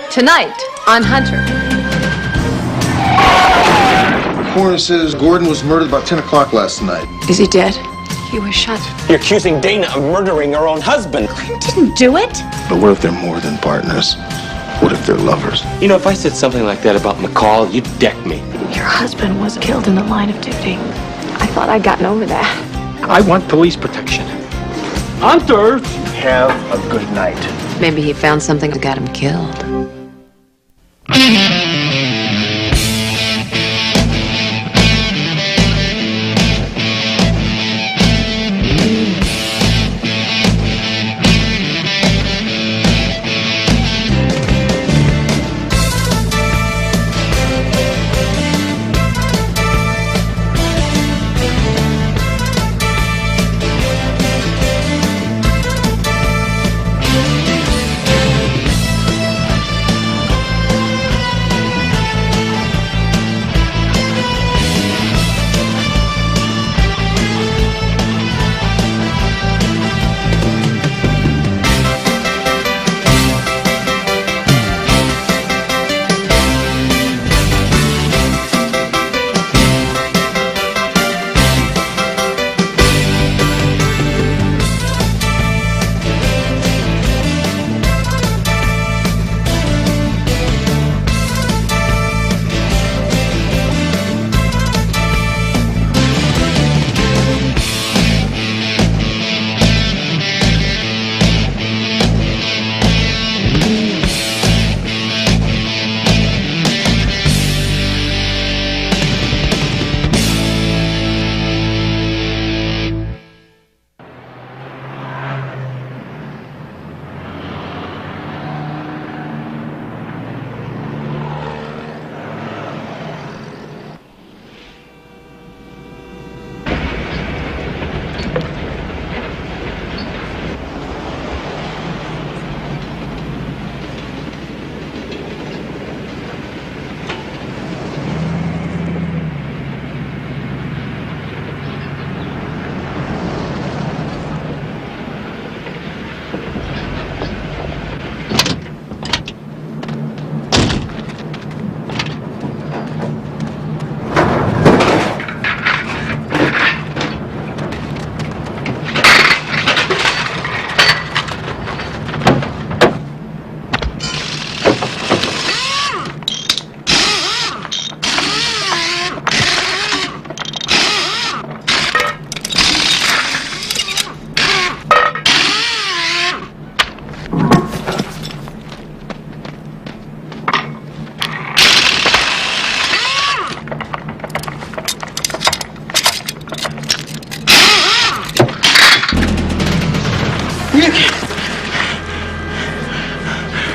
Tonight on Hunter. The coroner says Gordon was murdered about 10 o'clock last night. Is he dead? He was shot. You're accusing Dana of murdering her own husband. Clint didn't do it. But what if they're more than partners? What if they're lovers? You know, if I said something like that about McCall, you'd deck me. Your husband was killed in the line of duty. I thought I'd gotten over that. I want police protection. Hunter! Have a good night. Maybe he found something that got him killed.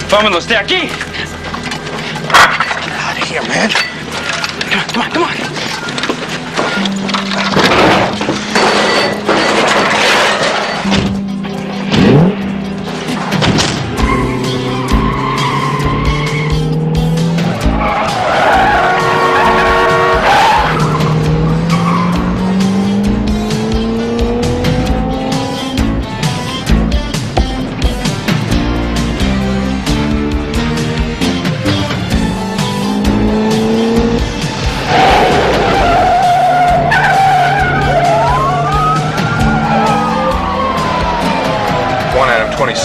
Vámonos de aquí. Get out of here, man. Come on, come on.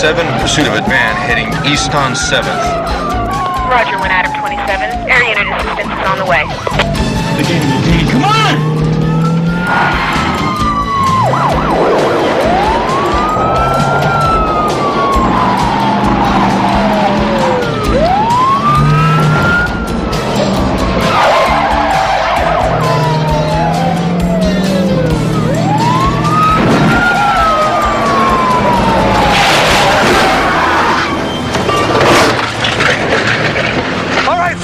In pursuit of a van heading east on 7th. Roger, 1 Adam 27. Air unit assistance is on the way. Come on!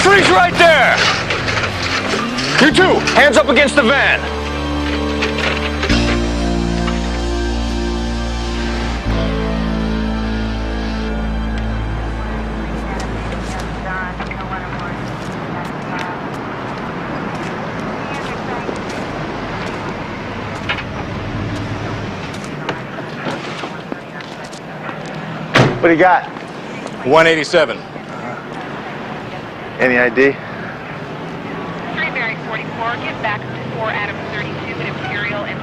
Freeze right there! You two, hands up against the van. What do you got? 187. Any ID? 3 Mary 44, get back to 4 Adam 32 at Imperial and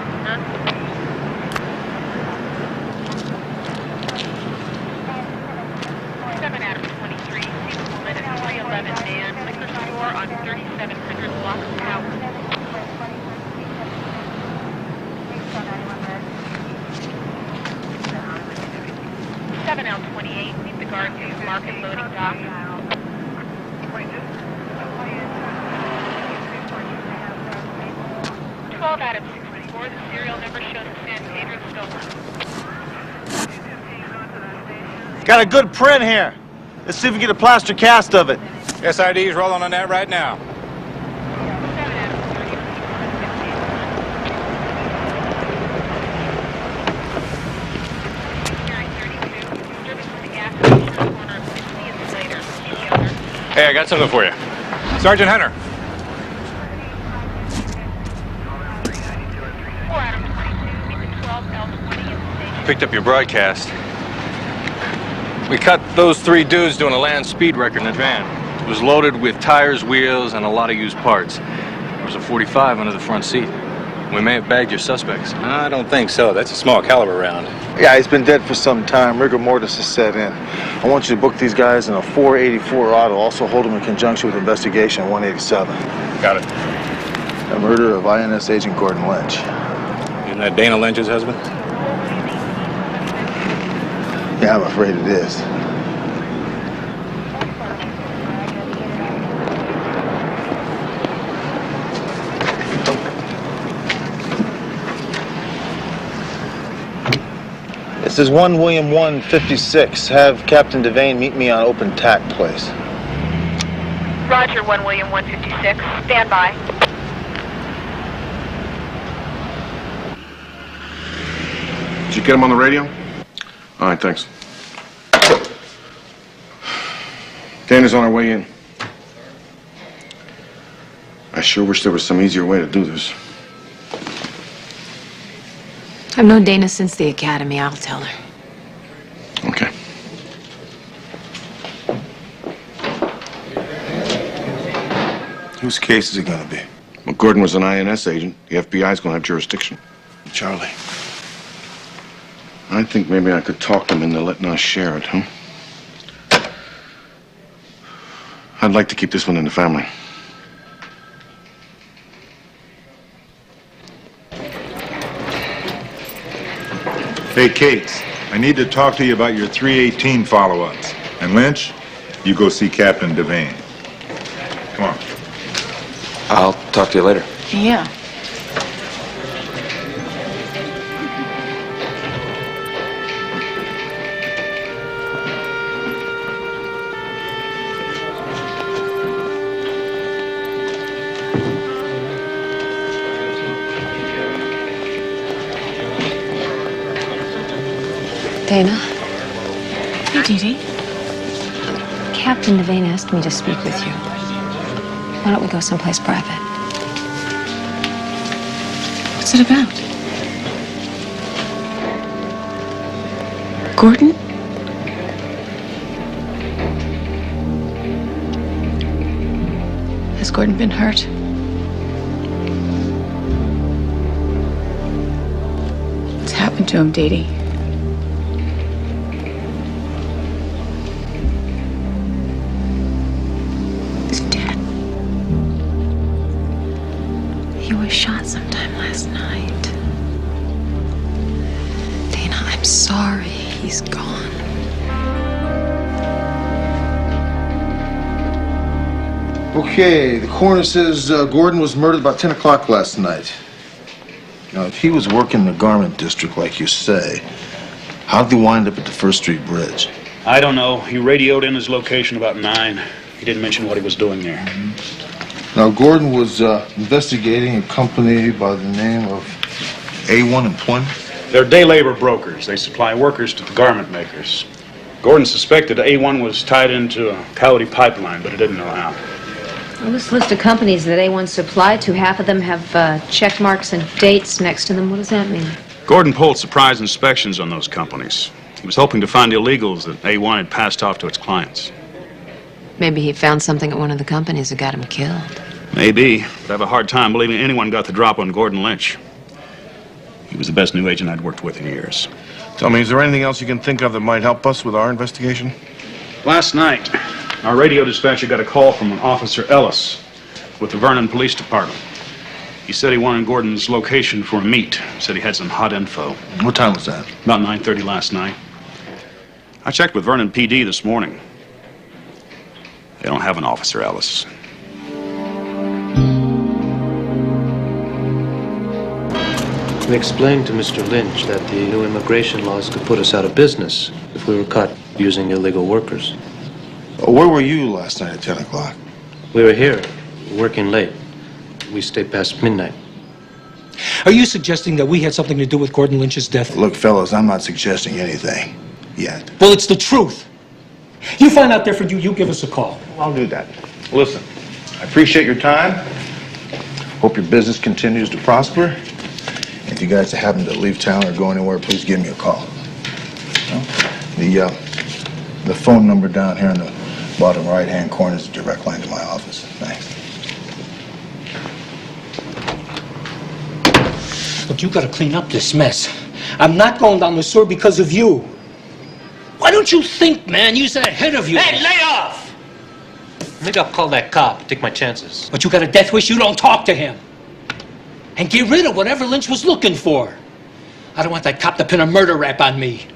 7 Adam 23, see the woman at 311 man, liquor store on 3700 block of Howard. 7L28, meet the guard near Market Loading Dock. 12 Adam 64, the serial number shows in San Pedro stolen. Got a good print here. Let's see if we can get a plaster cast of it. SID's rolling on that right now. 7 Adam 30, Hearing 32, disturbing from the gas station at the corner of 60 and Slater. See the owner. Hey, I got something for you. Sergeant Hunter. 4 Adam 22, meet the 12L20 in the station. Picked up your broadcast. We caught those 3 dudes doing a land speed record in a van. It was loaded with tires, wheels, and a lot of used parts. There was a .45 under the front seat. We may have bagged your suspects. I don't think so. That's a small caliber round. Yeah, he's been dead for some time. Rigor mortis has set in. I want you to book these guys in a 484 auto. Also hold them in conjunction with investigation 187. Got it. The murder of INS agent Gordon Lynch. Isn't that Dana Lynch's husband? Yeah, I'm afraid it is. This is 1 William 156. Have Captain Devane meet me on Open Tack Place. Roger, 1 William 156, stand by. Did you get him on the radio? All right, thanks. Dana's on our way in. I sure wish there was some easier way to do this. I've known Dana since the academy. I'll tell her. Okay. Whose case is it gonna be? Well, Gordon was an INS agent. The FBI's gonna have jurisdiction. Charlie. I think maybe I could talk them into letting us share it, huh? I'd like to keep this one in the family. Hey, Cates, I need to talk to you about your 318 follow-ups. And Lynch, you go see Captain Devane. Come on. I'll talk to you later. Yeah. Dana? Hey, Dee Dee. Captain Devane asked me to speak with you. Why don't we go someplace private? What's it about? Gordon? Has Gordon been hurt? What's happened to him, Dee Dee? He was shot sometime last night. Dana, I'm sorry. He's gone. Okay, the coroner says Gordon was murdered about 10 o'clock last night. Now, if he was working in the garment district like you say, how did he wind up at the First Street Bridge? I don't know. He radioed in his location about 9. He didn't mention what he was doing there. Now, Gordon was investigating a company by the name of A1 Employment. They're day labor brokers. They supply workers to the garment makers. Gordon suspected A1 was tied into a Coyote pipeline, but he didn't know how. Well, this list of companies that A1 supplied to, half of them have check marks and dates next to them. What does that mean? Gordon pulled surprise inspections on those companies. He was hoping to find illegals that A1 had passed off to its clients. Maybe he found something at one of the companies that got him killed. Maybe, but I have a hard time believing anyone got the drop on Gordon Lynch. He was the best new agent I'd worked with in years. Tell me, is there anything else you can think of that might help us with our investigation? Last night, our radio dispatcher got a call from an Officer Ellis with the Vernon Police Department. He said he wanted Gordon's location for a meet. Said he had some hot info. What time was that? About 9:30 last night. I checked with Vernon PD this morning. They don't have an Officer Ellis. We explained to Mr. Lynch that the new immigration laws could put us out of business if we were caught using illegal workers. Where were you last night at 10 o'clock? We were here, working late. We stayed past midnight. Are you suggesting that we had something to do with Gordon Lynch's death? Look, fellas, I'm not suggesting anything yet. Well, it's the truth. You find out different, you give us a call. I'll do that. Listen, I appreciate your time. Hope your business continues to prosper. If you guys happen to leave town or go anywhere, please give me a call. The phone number down here in the bottom right-hand corner is a direct line to my office. Thanks. Look, you gotta clean up this mess. I'm not going down the sewer because of you. Why don't you think, man? Use that head of yours. Hey, lay off! Maybe I'll call that cop, take my chances. But you got a death wish, you don't talk to him. And get rid of whatever Lynch was looking for. I don't want that cop to pin a murder rap on me.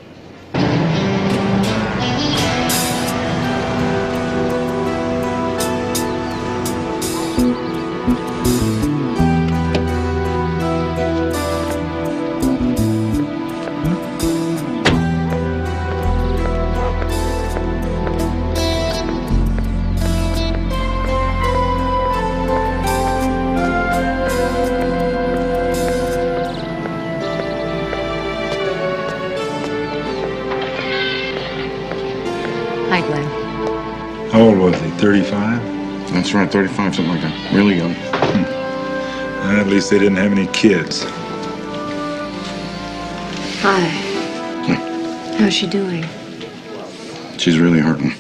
Hi, Glenn. How old was he, 35? That's right, 35, something like that. Really young. At least they didn't have any kids. Hi. How's she doing? She's really hurting.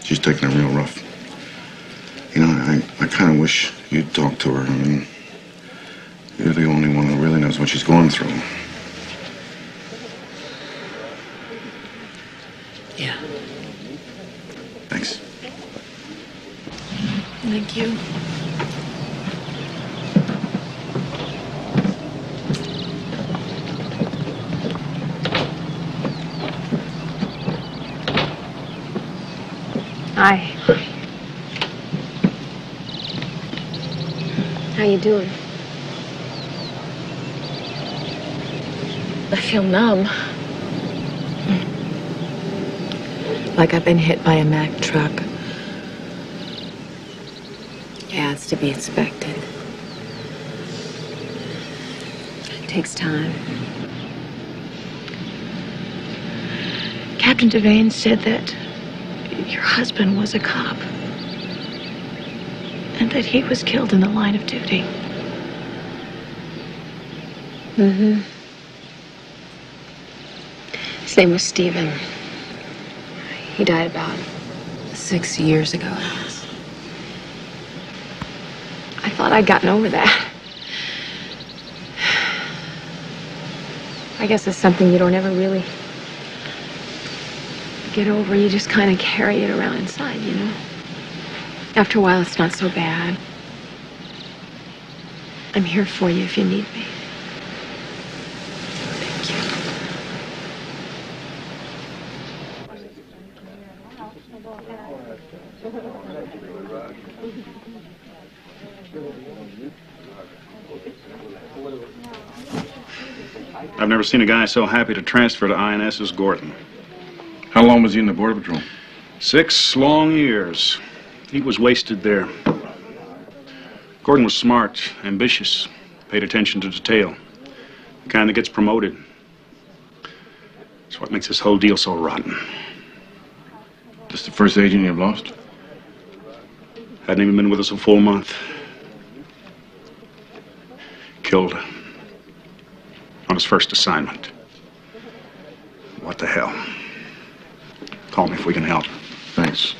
She's taking it real rough. You know, I kind of wish you'd talk to her. I mean, you're the only one who really knows what she's going through. Yeah. Thanks. Thank you. Hi. How you doing? I feel numb. Like I've been hit by a Mack truck. Yeah, it's to be expected. It takes time. Captain Devane said that your husband was a cop. And that he was killed in the line of duty. Mm-hmm. His name was Stephen. He died about 6 years ago, I guess. I thought I'd gotten over that. I guess it's something you don't ever really get over. You just kind of carry it around inside, you know? After a while, it's not so bad. I'm here for you if you need me. Thank you. I've never seen a guy so happy to transfer to INS as Gordon. How long was he in the Border Patrol? 6 long years. He was wasted there. Gordon was smart, ambitious, paid attention to detail. The kind that gets promoted. That's what makes this whole deal so rotten. This the first agent you've lost? Hadn't even been with us a full month. Killed on his first assignment. What the hell? Call me if we can help. Thanks.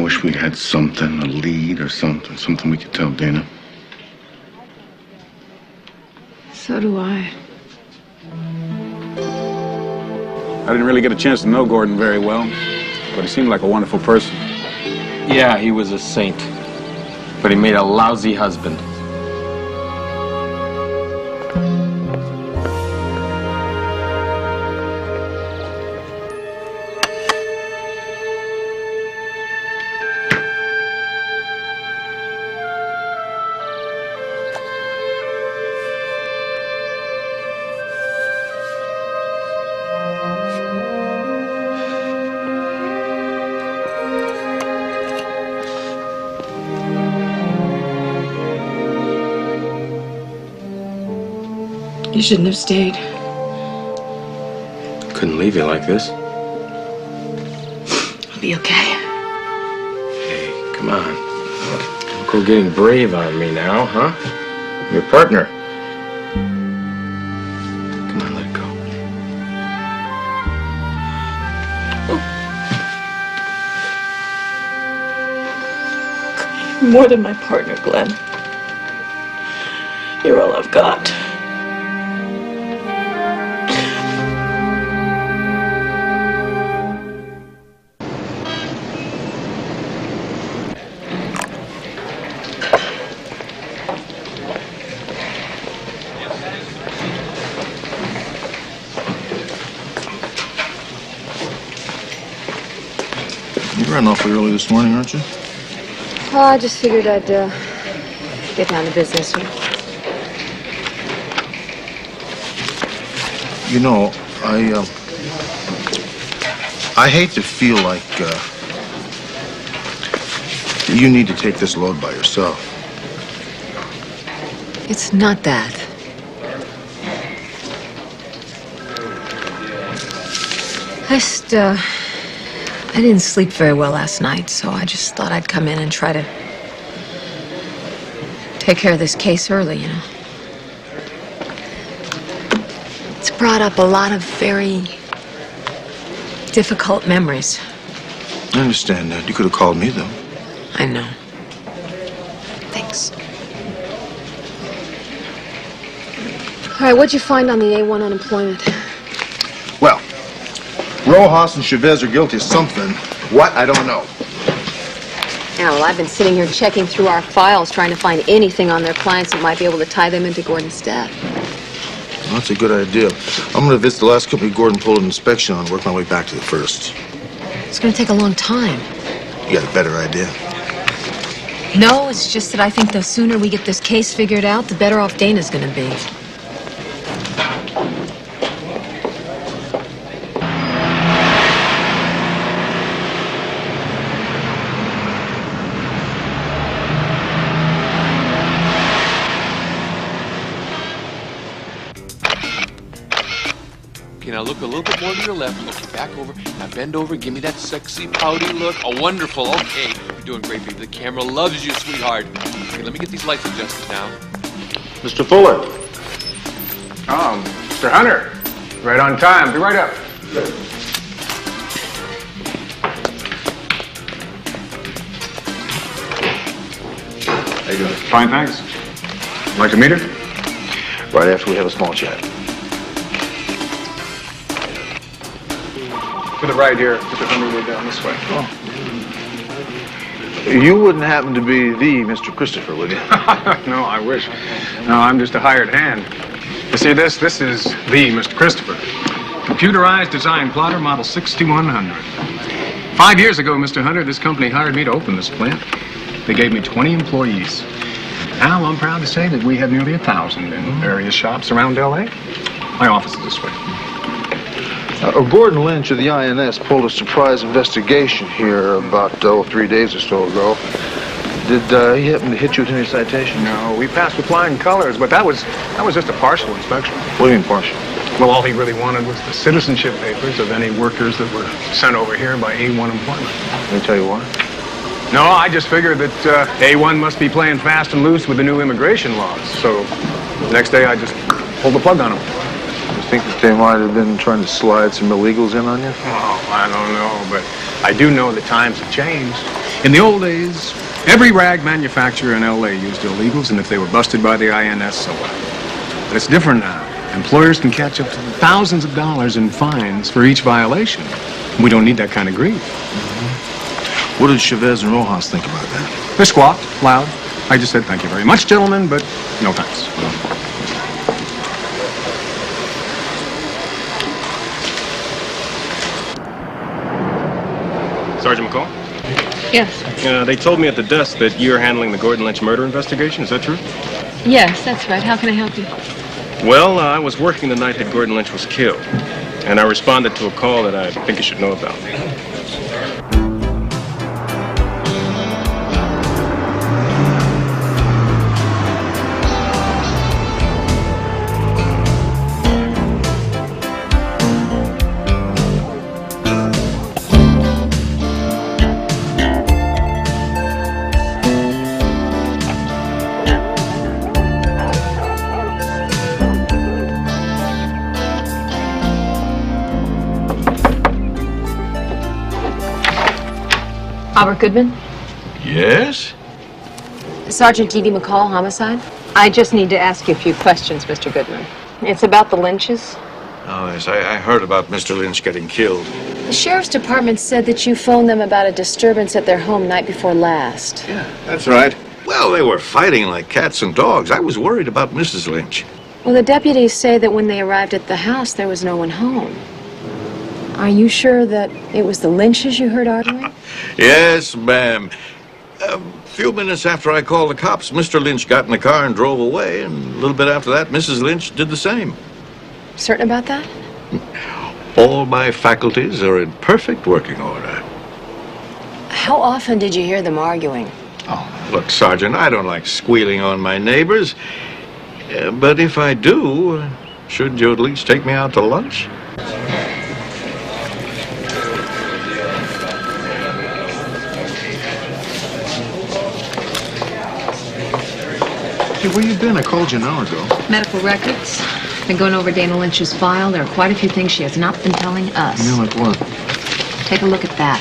wish we had something, a lead or something we could tell Dana. So do I. I didn't really get a chance to know Gordon very well, but he seemed like a wonderful person. Yeah, he was a saint. But he made a lousy husband. You shouldn't have stayed. Couldn't leave you like this. I'll be okay. Hey, come on. Don't go getting brave on me now, huh? I'm your partner. Come on, let it go. You're more than my partner, Glenn. You're all I've got. You ran awfully early this morning, aren't you? Oh, I just figured I'd get down to business. You know, I hate to feel like you need to take this load by yourself. It's not that. I didn't sleep very well last night, so I just thought I'd come in and try to take care of this case early, you know. It's brought up a lot of very difficult memories. I understand that. You could have called me, though. I know. Thanks. All right, what'd you find on the A1 unemployment? Well, Rojas and Chavez are guilty of something. What? I don't know. Yeah, well, I've been sitting here checking through our files trying to find anything on their clients that might be able to tie them into Gordon's death. Well, that's a good idea. I'm going to visit the last company Gordon pulled an inspection on and work my way back to the first. It's going to take a long time. You got a better idea? No, it's just that I think the sooner we get this case figured out, the better off Dana's going to be. Okay, now look a little bit more to your left. Okay, back over. Now bend over. Give me that sexy, pouty look. Oh, wonderful. Okay, you're doing great, baby. The camera loves you, sweetheart. Okay, let me get these lights adjusted now. Mr. Fuller. Oh, Mr. Hunter. Right on time. Be right up. How you doing? Fine, thanks. Like to meet her? Right after we have a small chat. To the right here. Mr. Hunter, we're down this way. Oh. You wouldn't happen to be the Mr. Christopher, would you? No, I wish. No, I'm just a hired hand. You see, this is the Mr. Christopher. Computerized design plotter, model 6100. 5 years ago, Mr. Hunter, this company hired me to open this plant. They gave me 20 employees. Now I'm proud to say that we have nearly 1,000 in various shops around L.A. My office is this way. Gordon Lynch of the INS pulled a surprise investigation here about 3 days or so ago. Did he happen to hit you with any citation? No, we passed with flying colors, but that was just a partial inspection. What do you mean partial? Well, all he really wanted was the citizenship papers of any workers that were sent over here by A1 employment. Let me tell you why. No, I just figured that A1 must be playing fast and loose with the new immigration laws. So the next day I just pulled the plug on him. think that they might have been trying to slide some illegals in on you? Oh, I don't know, but I do know the times have changed. In the old days, every rag manufacturer in L.A. used illegals, and if they were busted by the INS, so what? But it's different now. Employers can catch up to thousands of dollars in fines for each violation. We don't need that kind of grief. Mm-hmm. What did Chavez and Rojas think about that? They squawked loud. I just said, thank you very much, gentlemen, but no thanks. Sergeant McCall? Yes. They told me at the desk that you're handling the Gordon Lynch murder investigation. Is that true? Yes, that's right. How can I help you? Well, I was working the night that Gordon Lynch was killed, and I responded to a call that I think you should know about. Robert Goodman? Yes? Sergeant Dee Dee McCall, homicide? I just need to ask you a few questions, Mr. Goodman. It's about the Lynches. Oh, yes, I heard about Mr. Lynch getting killed. The sheriff's department said that you phoned them about a disturbance at their home night before last. Yeah, that's right. Well, they were fighting like cats and dogs. I was worried about Mrs. Lynch. Well, the deputies say that when they arrived at the house, there was no one home. Are you sure that it was the Lynches you heard arguing? Yes, ma'am. A few minutes after I called the cops, Mr. Lynch got in the car and drove away, and a little bit after that, Mrs. Lynch did the same. Certain about that? All my faculties are in perfect working order. How often did you hear them arguing? Oh, look, Sergeant, I don't like squealing on my neighbors, but if I do, shouldn't you at least take me out to lunch? Hey, where you been? I called you an hour ago. Medical records. Been going over Dana Lynch's file. There are quite a few things she has not been telling us. You know, like what? Take a look at that.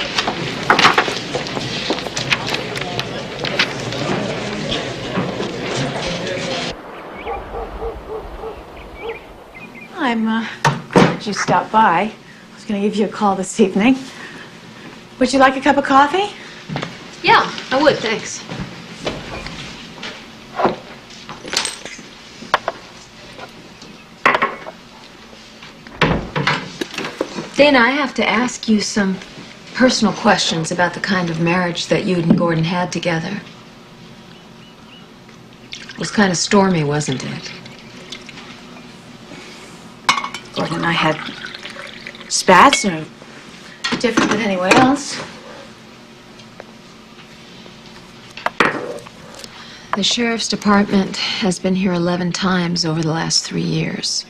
I'm glad you stopped by. I was going to give you a call this evening. Would you like a cup of coffee? Yeah, I would, thanks. Dana, I have to ask you some personal questions about the kind of marriage that you and Gordon had together. It was kind of stormy, wasn't it? Gordon and I had spats, no different than anyone else. The sheriff's department has been here 11 times over the last 3 years.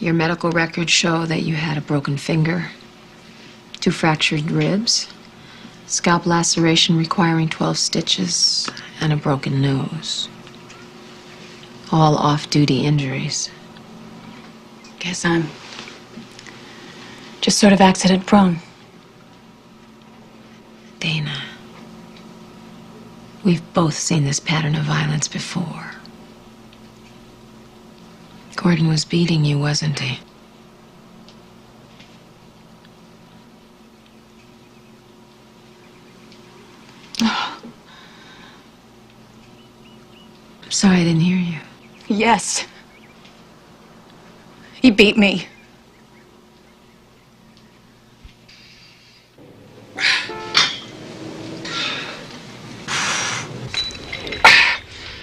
Your medical records show that you had a broken finger, 2 fractured ribs, scalp laceration requiring 12 stitches, and a broken nose. All off-duty injuries. Guess I'm just sort of accident prone. Dana, we've both seen this pattern of violence before. Gordon was beating you, wasn't he? I'm sorry I didn't hear you. Yes. He beat me.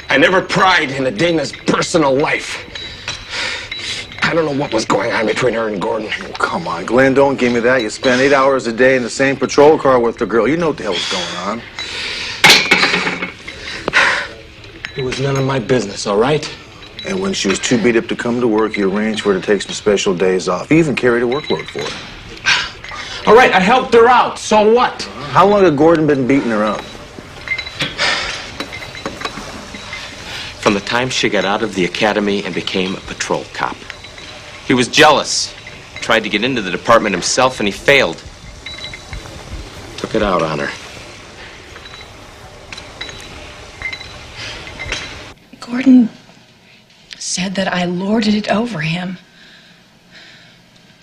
I never pried into Dana's personal life. I don't know what was going on between her and Gordon. Oh, come on, Glenn, don't give me that. You spend 8 hours a day in the same patrol car with the girl. You know what the hell's going on. It was none of my business, all right? And when she was too beat up to come to work, you arranged for her to take some special days off. You even carried a workload for her. All right, I helped her out. So what? How long had Gordon been beating her up? From the time she got out of the academy and became a patrol cop. He was jealous. Tried to get into the department himself, and he failed. Took it out on her. Gordon said that I lorded it over him.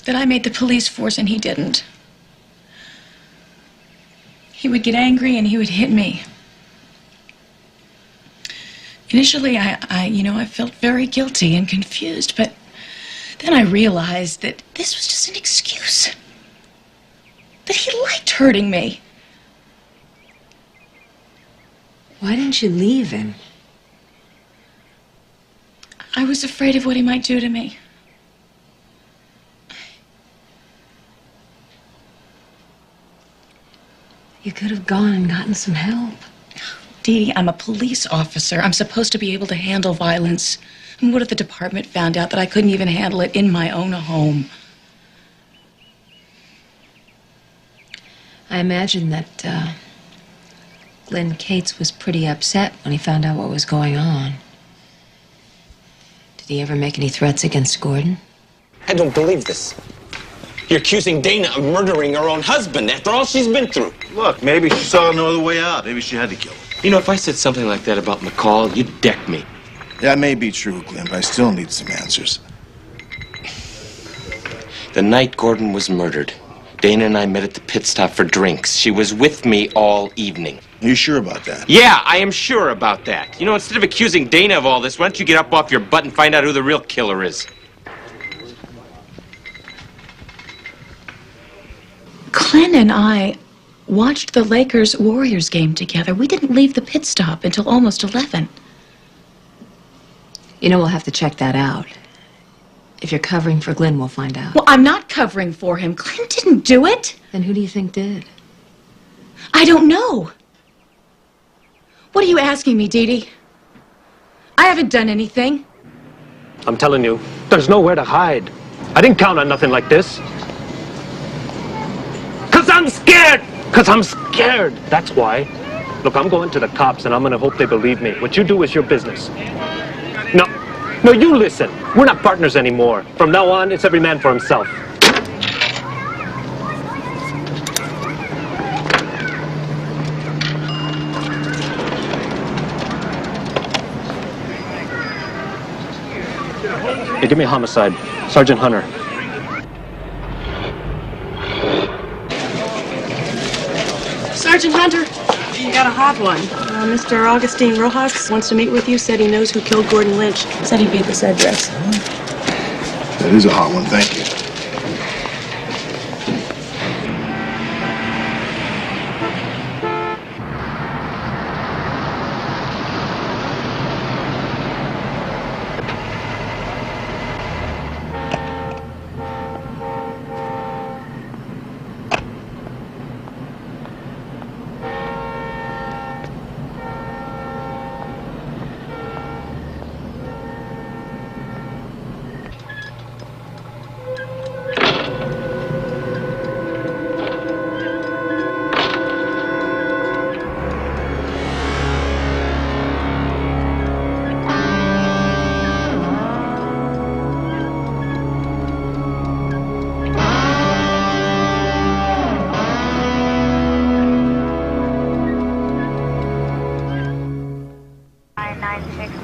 That I made the police force and he didn't. He would get angry and he would hit me. Initially, I felt very guilty and confused, but then I realized that this was just an excuse. That he liked hurting me. Why didn't you leave him? I was afraid of what he might do to me. You could have gone and gotten some help. Dee Dee, I'm a police officer. I'm supposed to be able to handle violence. And what if the department found out that I couldn't even handle it in my own home? I imagine that Glenn Cates was pretty upset when he found out what was going on. Did he ever make any threats against Gordon? I don't believe this. You're accusing Dana of murdering her own husband after all she's been through. Look, maybe she saw no other way out. Maybe she had to kill him. You know, if I said something like that about McCall, you'd deck me. That may be true, Glenn, but I still need some answers. The night Gordon was murdered, Dana and I met at the pit stop for drinks. She was with me all evening. Are you sure about that? Yeah, I am sure about that. You know, instead of accusing Dana of all this, why don't you get up off your butt and find out who the real killer is? Glenn and I watched the Lakers-Warriors game together. We didn't leave the pit stop until almost 11. You know, we'll have to check that out. If you're covering for Glenn, we'll find out. Well, I'm not covering for him. Glenn didn't do it. Then who do you think did? I don't know. What are you asking me, Dee Dee? I haven't done anything. I'm telling you, there's nowhere to hide. I didn't count on nothing like this. 'Cause I'm scared! 'Cause I'm scared! That's why. Look, I'm going to the cops and I'm gonna hope they believe me. What you do is your business. No, you listen. We're not partners anymore. From now on, it's every man for himself. Hey, give me a homicide. Sergeant Hunter. Sergeant Hunter. You got a hot one. Mr. Augustine Rojas wants to meet with you. Said he knows who killed Gordon Lynch. Said he'd be at this address. That is a hot one, thank you.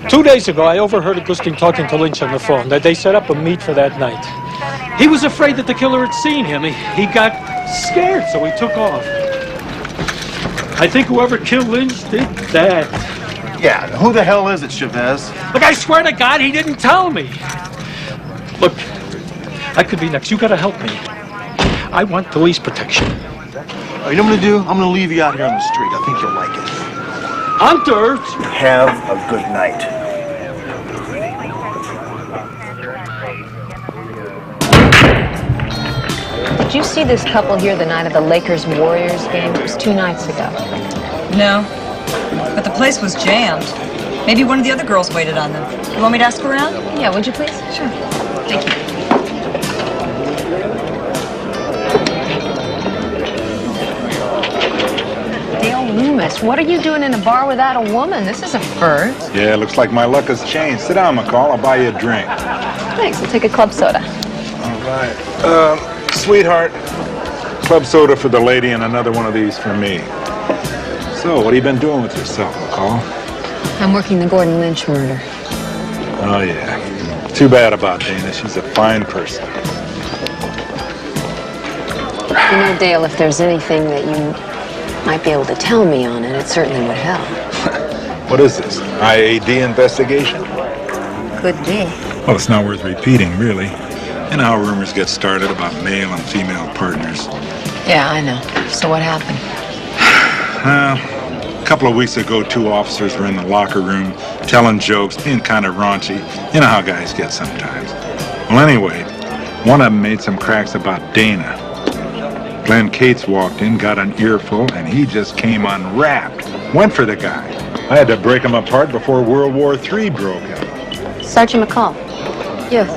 Two days ago, I overheard Augustine talking to Lynch on the phone, that they set up a meet for that night. He was afraid that the killer had seen him. He got scared, so he took off. I think whoever killed Lynch did that. Yeah, who the hell is it, Chavez? Look, I swear to God, he didn't tell me. Look, I could be next. You gotta help me. I want police protection. You know what I'm gonna do? I'm gonna leave you out here on the street. I think you'll like it. Hunter! Have a good night. Did you see this couple here the night of the Lakers-Warriors game? It was 2 nights ago. No, but the place was jammed. Maybe one of the other girls waited on them. You want me to ask around? Yeah, would you please? Sure. Thank you. Dale Loomis, what are you doing in a bar without a woman? This is a first. Yeah, looks like my luck has changed. Sit down, McCall. I'll buy you a drink. Thanks, I'll take a club soda. Right. Sweetheart, club soda for the lady and another one of these for me. So, what have you been doing with yourself, McCall? I'm working the Gordon Lynch murder. Oh, yeah. Too bad about Dana. She's a fine person. You know, Dale, if there's anything that you might be able to tell me on it, it certainly would help. What is this? IAD investigation? Could be. Well, it's not worth repeating, really. You know how rumors get started about male and female partners. Yeah, I know. So what happened? A couple of weeks ago, 2 officers were in the locker room telling jokes, being kind of raunchy. You know how guys get sometimes. Well, anyway, one of them made some cracks about Dana. Glenn Cates walked in, got an earful, and he just came unwrapped. Went for the guy. I had to break him apart before World War III broke out. Sergeant McCall. Yes.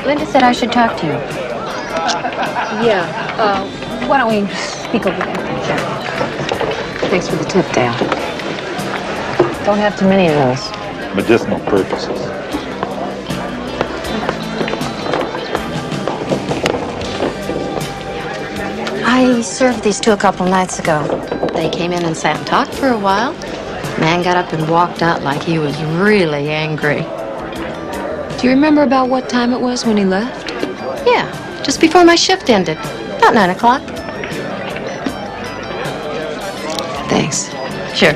Linda said I should talk to you. Yeah, why don't we speak over there? Sure. Thanks for the tip, Dale. Don't have too many of those. Medicinal purposes. I served these 2 a couple nights ago. They came in and sat and talked for a while. Man got up and walked out like he was really angry. Do you remember about what time it was when he left? Yeah, just before my shift ended. About 9 o'clock. Thanks. Sure.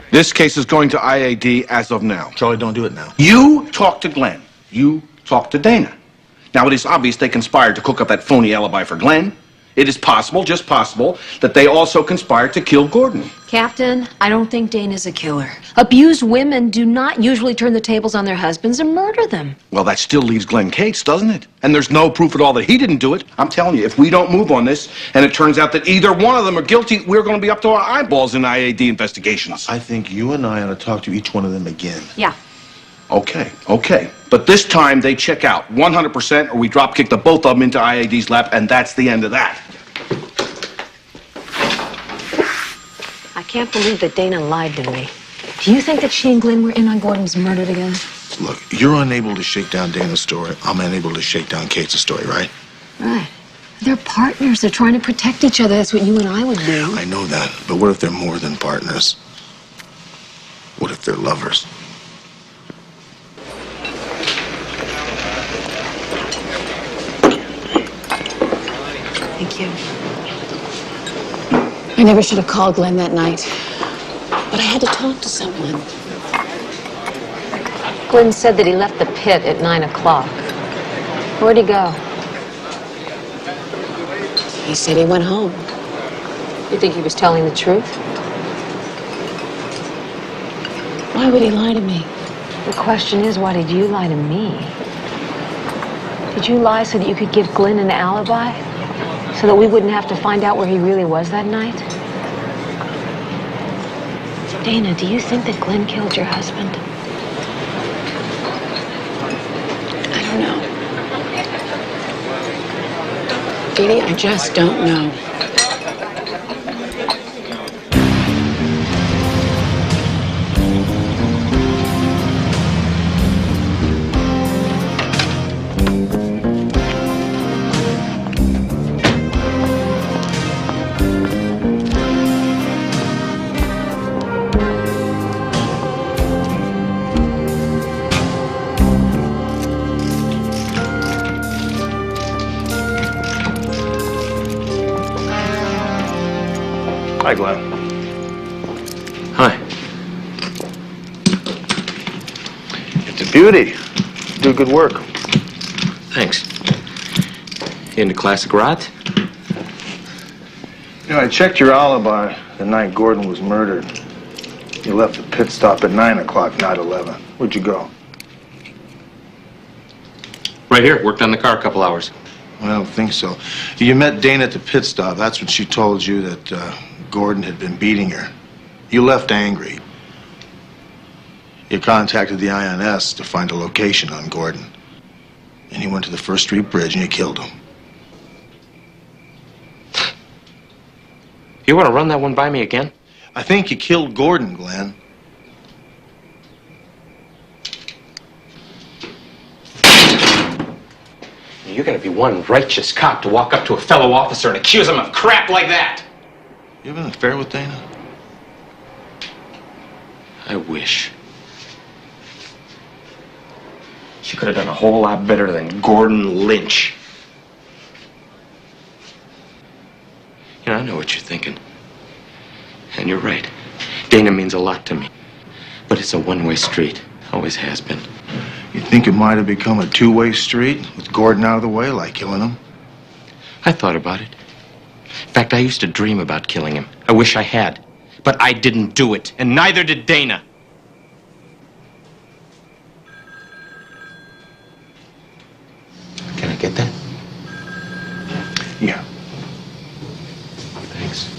This case is going to IAD as of now. Charlie, don't do it now. You talk to Glenn. You talk to Dana. Now, it is obvious they conspired to cook up that phony alibi for Glenn. It is possible, just possible, that they also conspired to kill Gordon. Captain, I don't think Dana's a killer. Abused women do not usually turn the tables on their husbands and murder them. Well, that still leaves Glenn Cates, doesn't it? And there's no proof at all that he didn't do it. I'm telling you, if we don't move on this, and it turns out that either one of them are guilty, we're going to be up to our eyeballs in IAD investigations. I think you and I ought to talk to each one of them again. Yeah. Okay. But this time they check out 100%, or we drop kick the both of them into IAD's lap, and that's the end of that. I can't believe that Dana lied to me. Do you think that she and Glenn were in on Gordon's murder together? Look, you're unable to shake down Dana's story. I'm unable to shake down Kate's story, right? Right. They're partners. They're trying to protect each other. That's what you and I would do. I know that, but what if they're more than partners? What if they're lovers? Thank you. I never should have called Glenn that night, but I had to talk to someone. Glenn said that he left the pit at 9 o'clock. Where'd he go? He said he went home. You think he was telling the truth? Why would he lie to me? The question is, why did you lie to me? Did you lie so that you could give Glenn an alibi? So that we wouldn't have to find out where he really was that night? Dana, do you think that Glenn killed your husband? I don't know. Dee Dee, I just don't know. Hi, Glenn. Hi. It's a beauty. You do good work. Thanks. You into classic rot? You know, I checked your alibi the night Gordon was murdered. You left the pit stop at 9 o'clock, not 11. Where'd you go? Right here. Worked on the car a couple hours. I don't think so. You met Dana at the pit stop. That's when she told you that Gordon had been beating her. You left angry. You contacted the INS to find a location on Gordon. And you went to the First Street Bridge and you killed him. You want to run that one by me again? I think you killed Gordon, Glenn. you're gonna be one righteous cop to walk up to a fellow officer and accuse him of crap like that. You having an affair with Dana? I wish. She could have done a whole lot better than Gordon Lynch. You know, I know what you're thinking. And you're right. Dana means a lot to me. But it's a one-way street. Always has been. You think it might have become a two-way street with Gordon out of the way, like killing him? I thought about it. In fact, I used to dream about killing him. I wish I had. But I didn't do it, and neither did Dana. Can I get that? Yeah. Thanks.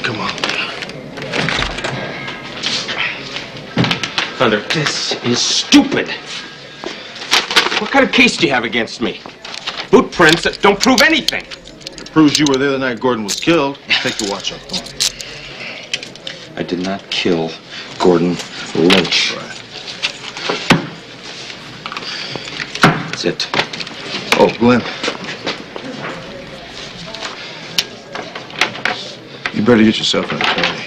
Come on. Thunder, this is stupid. What kind of case do you have against me? Boot prints that don't prove anything. It proves you were there the night Gordon was killed. Take your watch off. Come on. I did not kill Gordon Lynch. Right. That's it. Oh, Glenn. You better get yourself an attorney.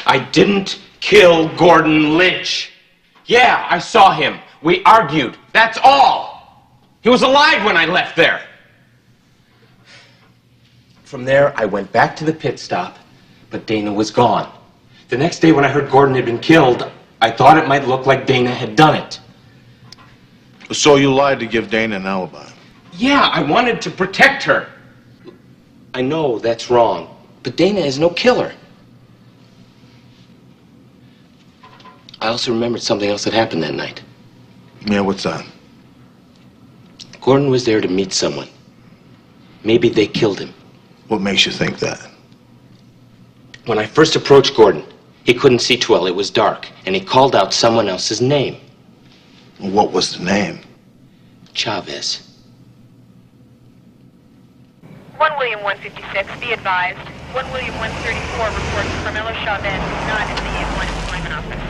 I didn't kill Gordon Lynch. Yeah, I saw him. We argued. That's all. He was alive when I left there. From there, I went back to the pit stop, but Dana was gone. The next day when I heard Gordon had been killed, I thought it might look like Dana had done it. So you lied to give Dana an alibi? Yeah, I wanted to protect her. I know that's wrong, but Dana is no killer. I also remembered something else that happened that night. Yeah, what's that? Gordon was there to meet someone. Maybe they killed him. What makes you think that? When I first approached Gordon, he couldn't see too well. It was dark, and he called out someone else's name. What was the name? Chavez. 1 William 156, be advised. 1 William 134 reports Carmelo Chavez not in the A1 employment office.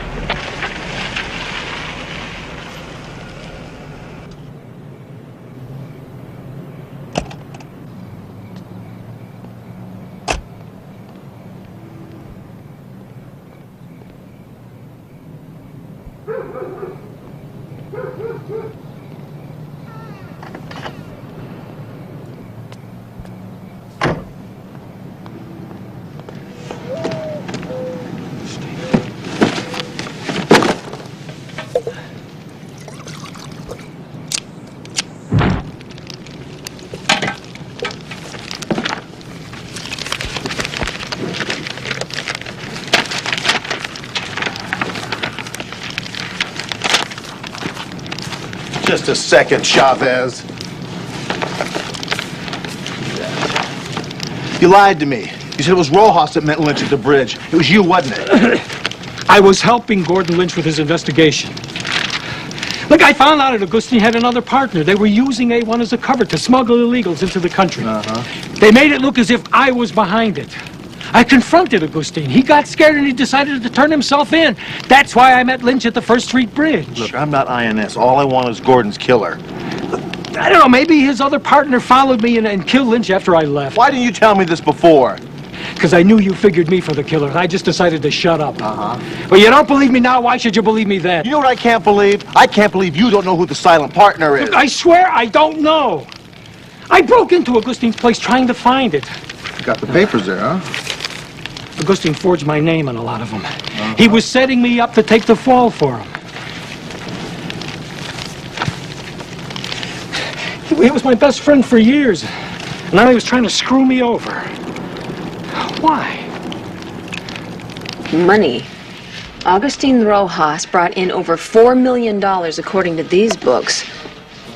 Just a second, Chavez. You lied to me. You said it was Rojas that met Lynch at the bridge. It was you, wasn't it? I was helping Gordon Lynch with his investigation. Look, I found out that Augustine had another partner. They were using A1 as a cover to smuggle illegals into the country. They made it look as if I was behind it. I confronted Augustine. He got scared and he decided to turn himself in. That's why I met Lynch at the First Street Bridge. Look, I'm not INS. All I want is Gordon's killer. I don't know, maybe his other partner followed me and killed Lynch after I left. Why didn't you tell me this before? Because I knew you figured me for the killer. I just decided to shut up. Well, you don't believe me now, why should you believe me then? You know what I can't believe? I can't believe you don't know who the silent partner is. Look, I swear I don't know. I broke into Augustine's place trying to find it. You got the papers there, huh? Augustine forged my name on a lot of them. He was setting me up to take the fall for him. He was my best friend for years. And now he was trying to screw me over. Why? Money. Augustine Rojas brought in over $4 million, according to these books,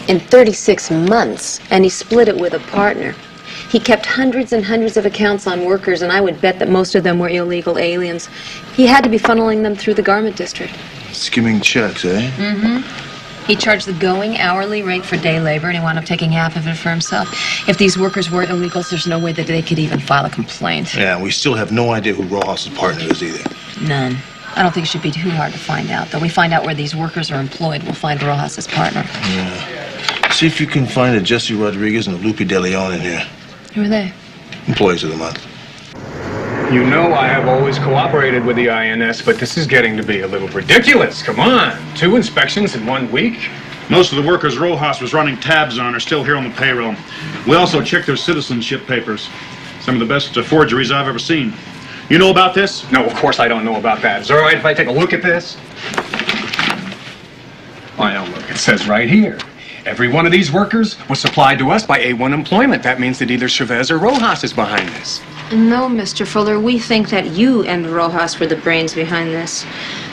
in 36 months, and he split it with a partner. He kept hundreds and hundreds of accounts on workers, and I would bet that most of them were illegal aliens. He had to be funneling them through the garment district. Skimming checks, eh? He charged the going hourly rate for day labor, and he wound up taking half of it for himself. If these workers were illegals, there's no way that they could even file a complaint. Yeah, and we still have no idea who Rojas' partner is either. None. I don't think it should be too hard to find out. Though we find out where these workers are employed, we'll find Rojas' partner. Yeah. See if you can find a Jesse Rodriguez and a Lupe De Leon in here. Who are they? Employees of the month. You know I have always cooperated with the INS, but this is getting to be a little ridiculous. Come on. 2 inspections in 1 week? Most of the workers Rojas was running tabs on are still here on the payroll. We also checked their citizenship papers. Some of the best forgeries I've ever seen. You know about this? No, of course I don't know about that. Is it all right if I take a look at this? Well, look, it says right here. Every one of these workers was supplied to us by A1 Employment. That means that either Chavez or Rojas is behind this. No, Mr. Fuller, we think that you and Rojas were the brains behind this.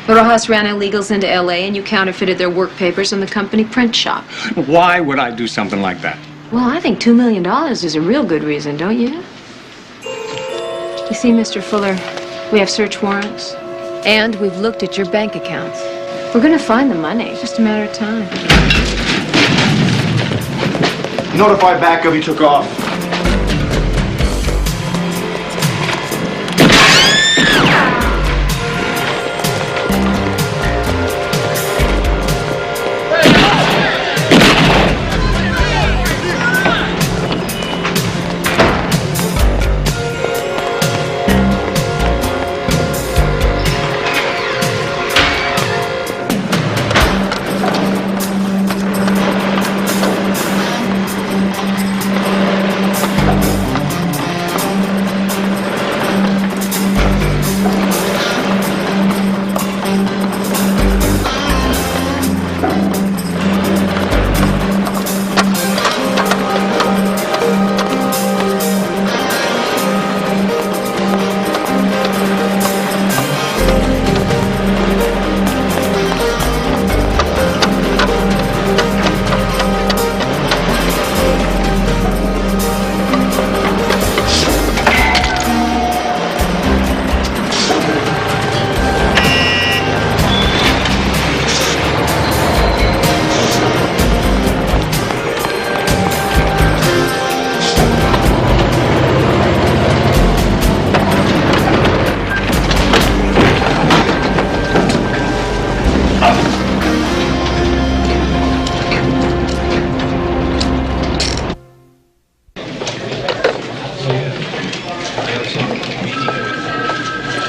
Rojas ran illegals into L.A. and you counterfeited their work papers in the company print shop. Why would I do something like that? Well, I think $2 million is a real good reason, don't you? You see, Mr. Fuller, we have search warrants, and we've looked at your bank accounts. We're going to find the money. It's just a matter of time. Notify backup he took off.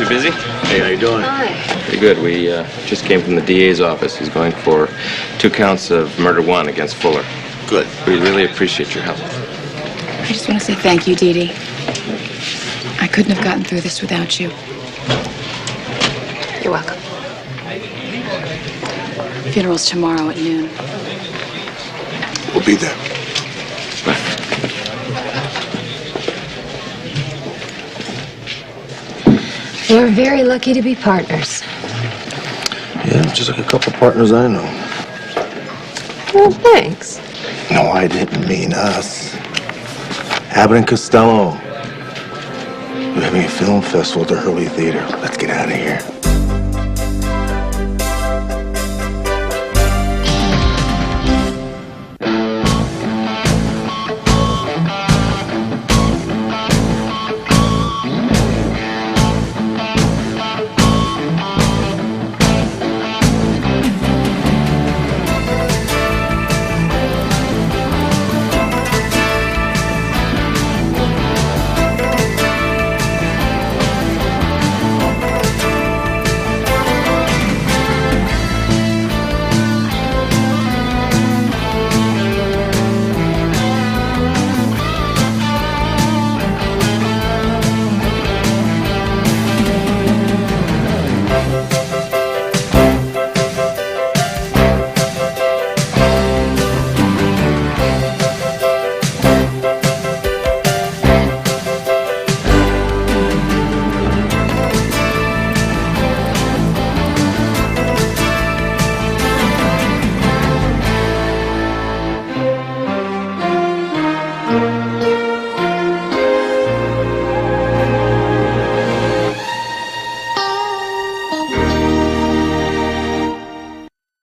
You busy? Hey, how you doing? Hi. Pretty good. We just came from the DA's office. He's going for 2 counts of murder 1 against Fuller. Good. We really appreciate your help. I just want to say thank you, Dee Dee. I couldn't have gotten through this without you. You're welcome. Funeral's tomorrow at noon. We'll be there. We're very lucky to be partners. Yeah, just like a couple partners I know. Well, thanks. No, I didn't mean us. Abbott and Costello. We're having a film festival at the Hurley Theater. Let's get out of here.